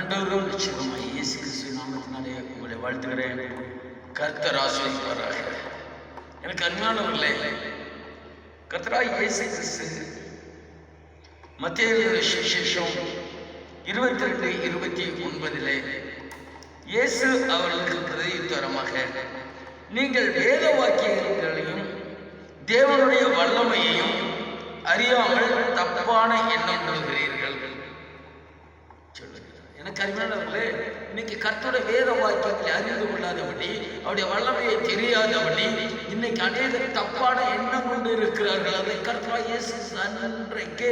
ஆண்டவரும் நிச்சயமாய் இயேசு கிறிஸ்து நாமத்தினாலே உங்களை வாழ்த்துகிறேன். கர்த்தர் ஆசீர்வதிப்பாராக. எனக்கு அருமையானவர்களே, கர்த்தராய் இயேசு கிறிஸ்து மத்தேயு சுவிசேஷம் 22:29 இயேசு அவர்களுக்கு பிரதியுத்தரமாக, நீங்கள் வேத வாக்கியங்களையும் தேவனுடைய வல்லமையையும் அறியாமல் தப்பான எண்ணம் கொள்கிறீர்கள் சொல்லுகிறார். எனக்கு அருமையானவர்களே, இன்னைக்கு கர்த்தருடைய வேத வாக்கியங்களை அறிந்து கொள்ளாதபடி, அவருடைய வல்லமையை தெரியாதபடி இன்னைக்கு அநேகர் தப்பான எண்ணம் கொண்டு இருக்கிறார்கள். அதை கர்த்தராகிய இயேசு அன்றைக்கே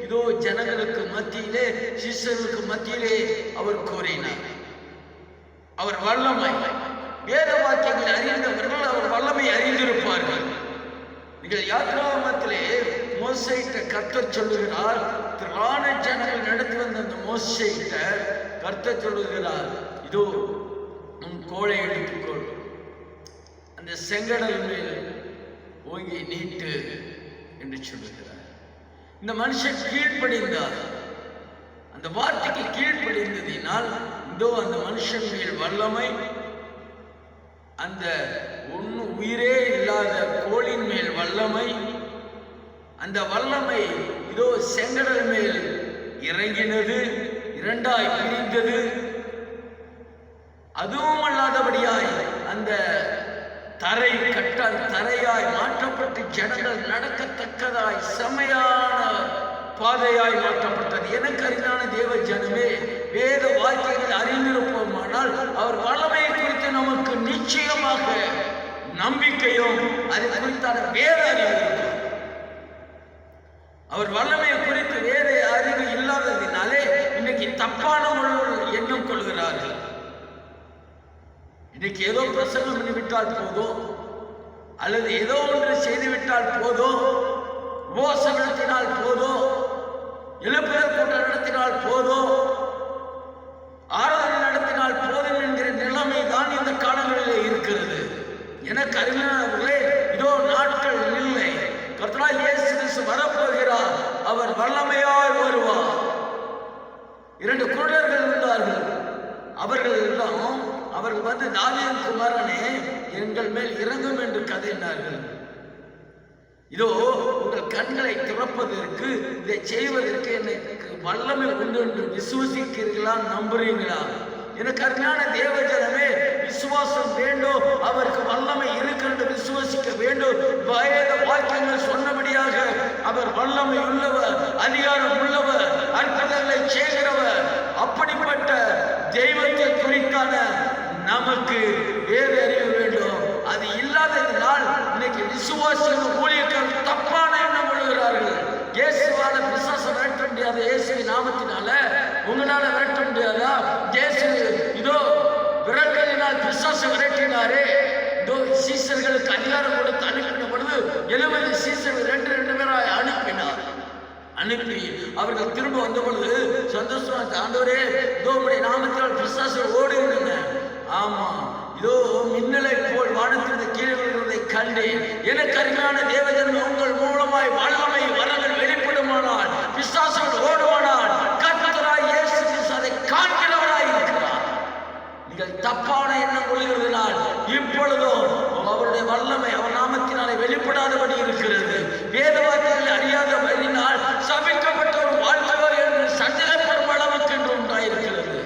இதோ ஜனங்களுக்கு மத்தியிலே, சிஷ்யர்களுக்கு மத்தியிலே அவர் கூறினார். அவர் வல்லமை, வேத வாக்கியங்களை அறிந்தவர்கள் அவர் வல்லமை அறிந்திருப்பார்கள். நீங்கள் யாத்ராகமத்திலே மோசேயிட்ட கர்த்தர் சொல்லுகிறார், திரளான ஜனங்கள் நடத்தி வந்த அந்த மோசேயிட்ட கர்த்தர் சொல்லுகிறார், இதோ உன் கோலை எடுத்துக்கொள், அந்த செங்கடல் மேல் ஓங்கி நீட்டு என்று சொல்லுகிறார். இந்த மனுஷன் கீழ்ப்படிந்தார். அந்த வார்த்தைக்கு கீழ்ப்படிந்ததினால் இதோ அந்த மனுஷன் மேல் வல்லமை, அந்த உயிரே இல்லாத கோளின் மேல் வல்லமை, அந்த வல்லமை இதோ செங்கடல் மேல் இறங்கினது, இரண்டாய் பிரிந்தது. அதுவும் அல்லாதபடியாய் அந்த தரை தரையாய் மாற்றப்பட்டு ஜனங்கள் நடக்கத்தக்கதாய் செமையான பாதையாய் மாற்றப்பட்டது. எனக்கு அறிந்தான தேவ ஜனமே, வேத வாக்கியங்கள் அறிந்திருப்போமானால் அவர் வல்லமையை குறித்து நமக்கு நிச்சயமாக நம்பிக்கையும் அது குறித்தான வேத அறிவு இருக்கும். அவர் வல்லமையை குறித்து வேத அறிவு இல்லாததினாலே இன்னைக்கு தப்பான எண்ணம் கொள்கிறார்கள். இன்னைக்கு ஏதோ பிரசங்கம் பண்ணிவிட்டால் போதும், அல்லது ஏதோ ஒன்று செய்துவிட்டால் போதும், உபவாசம் நடத்தினால் போதும், எழுப்புதல் கூட்டம் நடத்தினால் போதும், ஆராதனை நடத்தினால் போதும் என்கிற நிலைமை தான் இந்த காலங்களிலே இருக்கிறது. எனக்கு அருமையானவர்களே, இதோ நாட்கள் இல்லை, கர்த்தராகிய இயேசு கிறிஸ்து வரப்போகிறார். அவர் வல்லமையாய் வருவார். 2 குருடர்கள் இருந்தார்கள். அவர்கள் வந்து தாவீதின் குமாரனே, எங்கள் மேல் இறங்கும் என்று கதையினார்கள். இதோ உங்கள் கண்களை திறப்பதற்கு, இதை செய்வதற்கு எனக்கு வல்லமை உண்டு என்று விசுவசிக்கிறீர்களா, நம்புறீங்களா? எனக்கு அருமையான தேவஜனமே, விசுவாசம் வேண்டும். அவருக்கு வல்லமை இருக்கிறது, விசுவசிக்க வேண்டும். வேத வாக்கியங்கள் சொன்னபடியாக அவர் வல்லமை உள்ளவர், அதிகாரம் உள்ளவர், அற்புதங்களை செய்கிறவர். அப்படிப்பட்ட தெய்வத்தை குறித்தான நமக்கு வேத அறிவு வேண்டும். அது இல்லாததினால் இன்னைக்கு விசுவாசிகள் ஊழியர்கள் தப்பான எண்ணம் கொள்கிறார்கள். இயேசுவால பிசாசை விரட்ட முடியாத, இயேசுவின் நாமத்தினால உங்களால விரட்ட முடியாதா? இயேசு இதோ விரட்டலினால் பிசாசை விரட்டினாரே. இதோ சீசர்களுக்கு அதிகாரம் கொடுத்து அனுப்பின பொழுது 70 சீசர்கள் 2 பேராய் அனுப்பினார். அனுப்பி அவர்கள் திரும்ப வந்த பொழுது சந்தோஷமா, ஆண்டவரே இதோ உம்முடைய நாமத்தினால் பிசாசுகள் ஓடுகின்றன. ஆமா, இதோ மின்னலை போல் வானத்திலிருந்து கீழே விழுகிறதை கண்டேன். எனக்கு அருமையான தேவஜனமே, உங்கள் மூலமாய் வல்லமை வரங்கள் வெளிப்படுமானால், பிசாசுகள் ஓடுமானால், கர்த்தராகிய இயேசு கிறிஸ்து அதை காண்கிறவராய் இருக்கிறார். நீங்கள் தப்பான எண்ணம் கொள்கிறதுனால் இப்பொழுதும் அவருடைய வல்லமை அவர் நாமத்தினாலே வெளிப்படாதபடி இருக்கிறது. வேத வாக்கியங்களை அறியாத வழியினால் சபிக்கப்பட்ட ஒரு வாழ்க்கையோ என்று சந்தேகப்படும் அளவுக்கு என்று உண்டாயிருக்கிறது.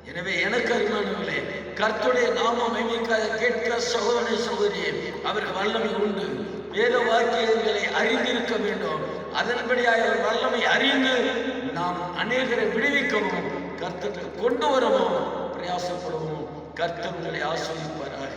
எனவே எனக்கு அருமையானவர்களே, கர்த்தருடைய நாமம் மகிமைக்காக கேட்கிற சகோதரனே, சகோதரியே, அவருக்கு வல்லமை உண்டு. வேத வாக்கியங்களை அறிந்திருக்க வேண்டும். அதன்படியாக அவர் வல்லமை அறிந்து நாம் அநேகரை விடுவிக்கவும், கர்த்தருக்கு கொண்டு வரவும் பிரயாசப்படுவோம். கர்த்தர் உங்களை ஆசீர்வதிப்பாராக.